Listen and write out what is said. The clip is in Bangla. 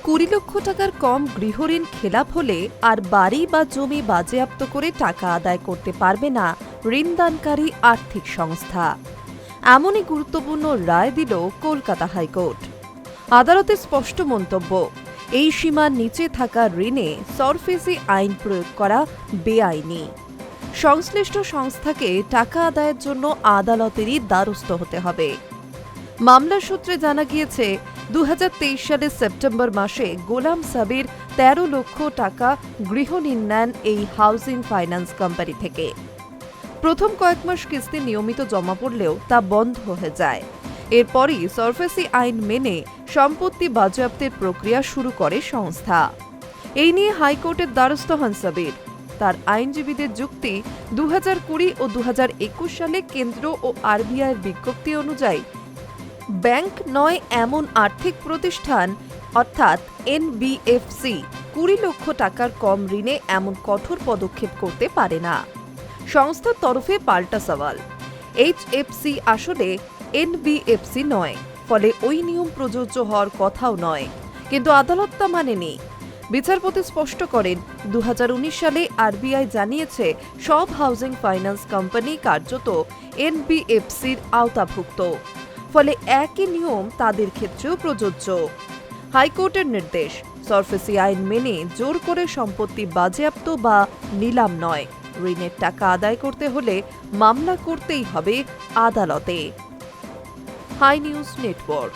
20 লক্ষ টাকার কম গৃহঋণ খেলাপ হলে আর বাড়ি বা জমি বাজেয়াপ্ত করে টাকা আদায় করতে পারবে না ঋণদানকারী আর্থিক সংস্থা। এমনই গুরুত্বপূর্ণ রায় দিল কলকাতা হাইকোর্ট। আদালতের স্পষ্ট মন্তব্য, এই সীমার নিচে থাকা ঋণে সরফেসি আইন প্রয়োগ করা বেআইনি। সংশ্লিষ্ট সংস্থাকে টাকা আদায়ের জন্য আদালতেরই দ্বারস্থ হতে হবে। মামলার সূত্রে জানা গিয়েছে, 2023 সালের সেপ্টেম্বর মাসে গোলাম সাবির 13 লক্ষ টাকা গৃহঋণ নেন এই হাউজিং ফাইন্যান্স কোম্পানি থেকে। প্রথম কয়েক মাস কিস্তি নিয়মিত জমা পড়লেও তা বন্ধ হয়ে যায়। এরপরই সরফেসি আইন মেনে সম্পত্তি বাজেয়াপ্তের প্রক্রিয়া শুরু করে সংস্থা। এই নিয়ে হাইকোর্টের দ্বারস্থ হন সাবির। তার আইনজীবীদের যুক্তি, 2020 ও 2021 সালে কেন্দ্র ও আরবিআইয়ের বিজ্ঞপ্তি অনুযায়ী ব্যাংক নয় এমন আর্থিক প্রতিষ্ঠান অর্থাৎ এনবিএফসি 20 লক্ষ টাকার কম ঋণে এমন কঠোর পদক্ষেপ করতে পারে না। সংস্থার তরফে পাল্টা সওয়াল, এইচএফসি আসলে এনবিএফসি নয়, ফলে ওই নিয়ম প্রযোজ্য হওয়ার কথাও নয়। কিন্তু আদালত তা মানেনি। বিচারপতি স্পষ্ট করেন, 2019 সালে আরবিআই জানিয়েছে সব হাউজিং ফাইন্যান্স কোম্পানি কার্যত এনবিএফসির আওতাভুক্ত, ফলে একই নিয়ম তাদের ক্ষেত্রেও প্রযোজ্য। হাইকোর্টের নির্দেশ, সরফেসি আইন মেনে জোর করে সম্পত্তি বাজেয়াপ্ত বা নিলাম নয়, ঋণের টাকা আদায় করতে হলে মামলা করতেই হবে আদালতে। Hi news network.